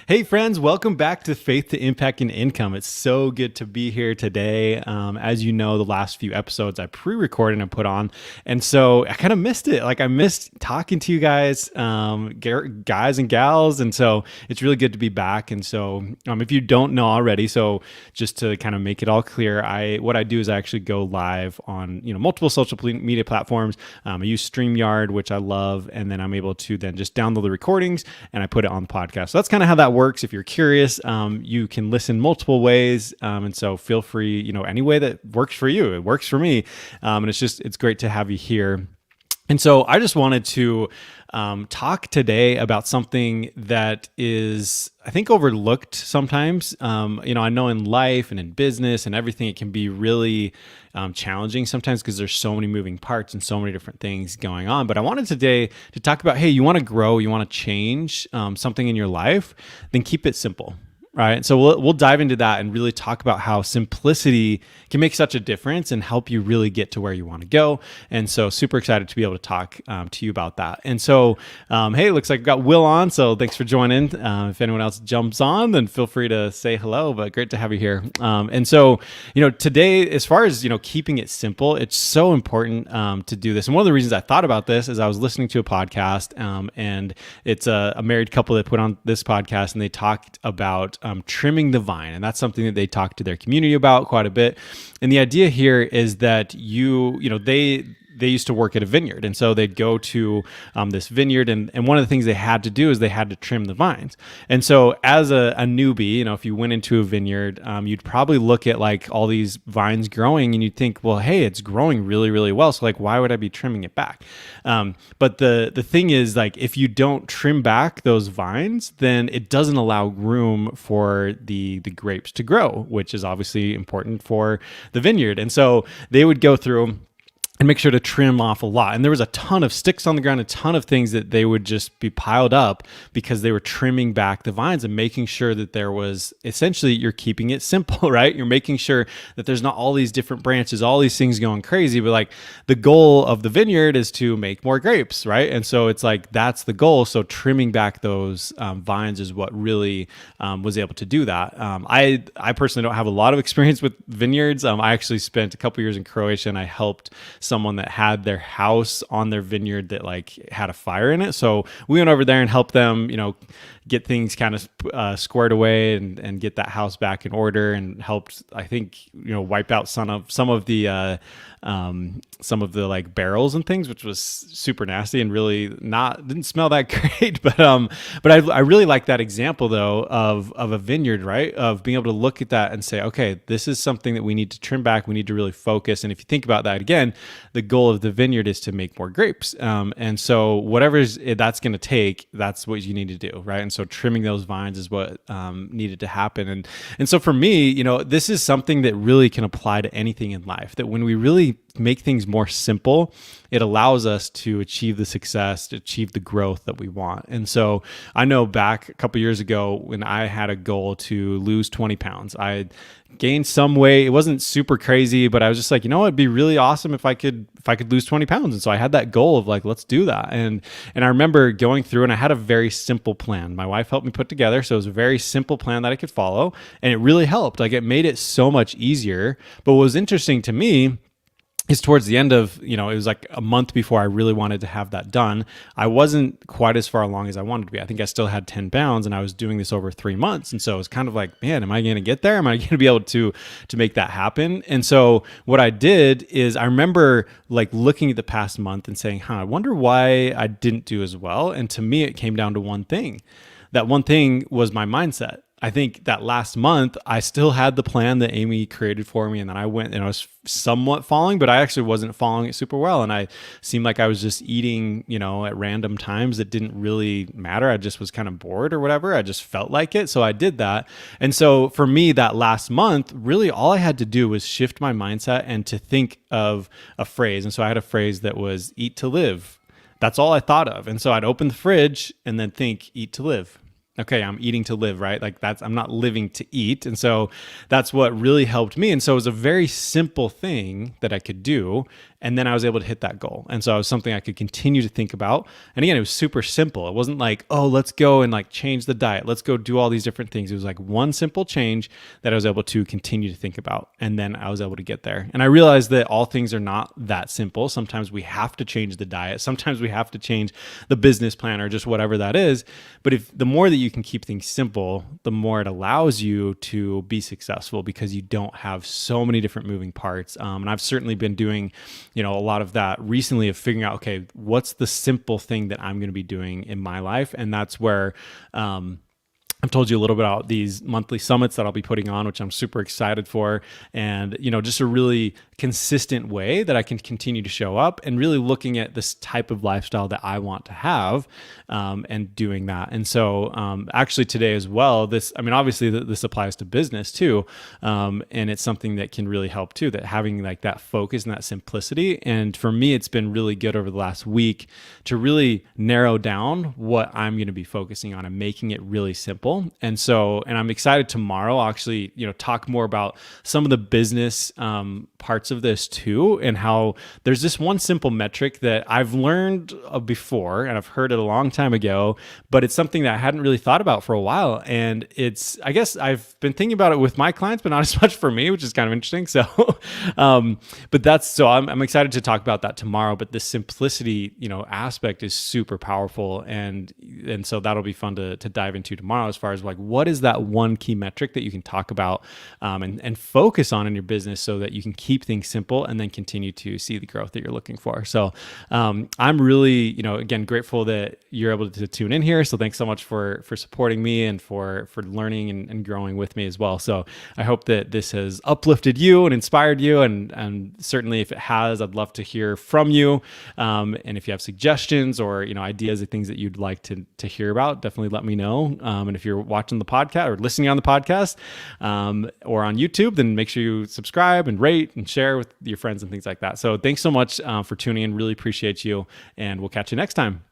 Hey friends, welcome back to Faith to Impact and Income. It's so good to be here today. As you know, the last few episodes I pre-recorded and put on, and so I kind of missed it. Like I missed talking to you guys, guys and gals, and so it's really good to be back. And so, if you don't know already, so just to kind of make it all clear, what I do is I actually go live on multiple social media platforms. I use StreamYard, which I love, and then I'm able to then just download the recordings and I put it on the podcast. So that's kind of how that works. If you're curious, you can listen multiple ways, and so feel free, any way that works for you. It works for me, and it's great to have you here. And so I just wanted to talk today about something that is, I think, overlooked sometimes. I know in life and in business and everything, it can be really challenging sometimes because there's so many moving parts and so many different things going on. But I wanted today to talk about, hey, you want to grow, you want to change something in your life, then keep it simple. Right. So we'll dive into that and really talk about how simplicity can make such a difference and help you really get to where you want to go. And so super excited to be able to talk to you about that. And so, hey, it looks like we've got Will on. So thanks for joining. If anyone else jumps on, then feel free to say hello, but great to have you here. And so, today, as far as, keeping it simple, it's so important to do this. And one of the reasons I thought about this is I was listening to a podcast, and it's a married couple that put on this podcast, and they talked about trimming the vine. And that's something that they talk to their community about quite a bit. And the idea here is that they used to work at a vineyard. And so they'd go to this vineyard. And one of the things they had to do is they had to trim the vines. And so as a newbie, if you went into a vineyard, you'd probably look at like all these vines growing and you'd think, well, hey, it's growing really, really well. So like, why would I be trimming it back? But the thing is, like, if you don't trim back those vines, then it doesn't allow room for the grapes to grow, which is obviously important for the vineyard. And so they would go through and make sure to trim off a lot. And there was a ton of sticks on the ground, a ton of things that they would just be piled up because they were trimming back the vines and making sure that there was, essentially, you're keeping it simple, right? You're making sure that there's not all these different branches, all these things going crazy, but like the goal of the vineyard is to make more grapes, right? And so it's like, that's the goal. So trimming back those vines is what really was able to do that. I personally don't have a lot of experience with vineyards. I actually spent a couple years in Croatia and I helped someone that had their house on their vineyard that like had a fire in it. So we went over there and helped them, get things kind of squared away and get that house back in order, and helped, I think, wipe out some of the like barrels and things, which was super nasty and really didn't smell that great. But I really like that example though of a vineyard, right? Of being able to look at that and say, okay, this is something that we need to trim back. We need to really focus. And if you think about that again, the goal of the vineyard is to make more grapes. And so whatever that's going to take, that's what you need to do, right? And so trimming those vines is what needed to happen. And so for me, this is something that really can apply to anything in life, that when we really make things more simple, it allows us to achieve the success, to achieve the growth that we want. And so I know back a couple years ago when I had a goal to lose 20 pounds, I gained some weight. It wasn't super crazy, but I was just like, it'd be really awesome if I could lose 20 pounds. And so I had that goal of like, let's do that. And I remember going through and I had a very simple plan. My wife helped me put together. So it was a very simple plan that I could follow. And it really helped. Like, it made it so much easier. But what was interesting to me is towards the end of, it was like a month before I really wanted to have that done, I wasn't quite as far along as I wanted to be. I think I still had 10 pounds and I was doing this over 3 months. And so it was kind of like, man, am I going to get there? Am I going to be able to make that happen? And so what I did is I remember like looking at the past month and saying, I wonder why I didn't do as well. And to me, it came down to one thing. That one thing was my mindset. I think that last month, I still had the plan that Amy created for me. And then I went and I was somewhat following, but I actually wasn't following it super well. And I seemed like I was just eating, at random times that didn't really matter. I just was kind of bored or whatever. I just felt like it. So I did that. And so for me, that last month, really all I had to do was shift my mindset and to think of a phrase. And so I had a phrase that was eat to live. That's all I thought of. And so I'd open the fridge and then think, eat to live. okay, I'm eating to live, right? Like I'm not living to eat. And so that's what really helped me. And so it was a very simple thing that I could do. And then I was able to hit that goal. And so it was something I could continue to think about. And again, it was super simple. It wasn't like, oh, let's go and like change the diet. Let's go do all these different things. It was like one simple change that I was able to continue to think about. And then I was able to get there. And I realized that all things are not that simple. Sometimes we have to change the diet. Sometimes we have to change the business plan or just whatever that is. But if the more that you can keep things simple, the more it allows you to be successful because you don't have so many different moving parts. And I've certainly been doing, a lot of that recently of figuring out, okay, what's the simple thing that I'm going to be doing in my life? And that's where, I've told you a little bit about these monthly summits that I'll be putting on, which I'm super excited for. And, just a really consistent way that I can continue to show up and really looking at this type of lifestyle that I want to have, and doing that. And so, actually today as well, obviously this applies to business too. And it's something that can really help too, that having like that focus and that simplicity. And for me, it's been really good over the last week to really narrow down what I'm going to be focusing on and making it really simple. And I'm excited tomorrow, I'll actually, talk more about some of the business parts of this too, and how there's this one simple metric that I've learned before, and I've heard it a long time ago, but it's something that I hadn't really thought about for a while. And I guess I've been thinking about it with my clients, but not as much for me, which is kind of interesting. So, I'm excited to talk about that tomorrow, but the simplicity, aspect is super powerful. And so that'll be fun to dive into tomorrow as far as like, what is that one key metric that you can talk about, and focus on in your business so that you can keep things simple and then continue to see the growth that you're looking for. So, I'm really, again, grateful that you're able to tune in here. So thanks so much for supporting me and for learning and growing with me as well. So I hope that this has uplifted you and inspired you. And certainly if it has, I'd love to hear from you. And if you have suggestions or, ideas or things that you'd like to hear about, definitely let me know. And if you're watching the podcast or listening on the podcast, or on YouTube, then make sure you subscribe and rate and share with your friends and things like that. So thanks so much for tuning in. Really appreciate you. And we'll catch you next time.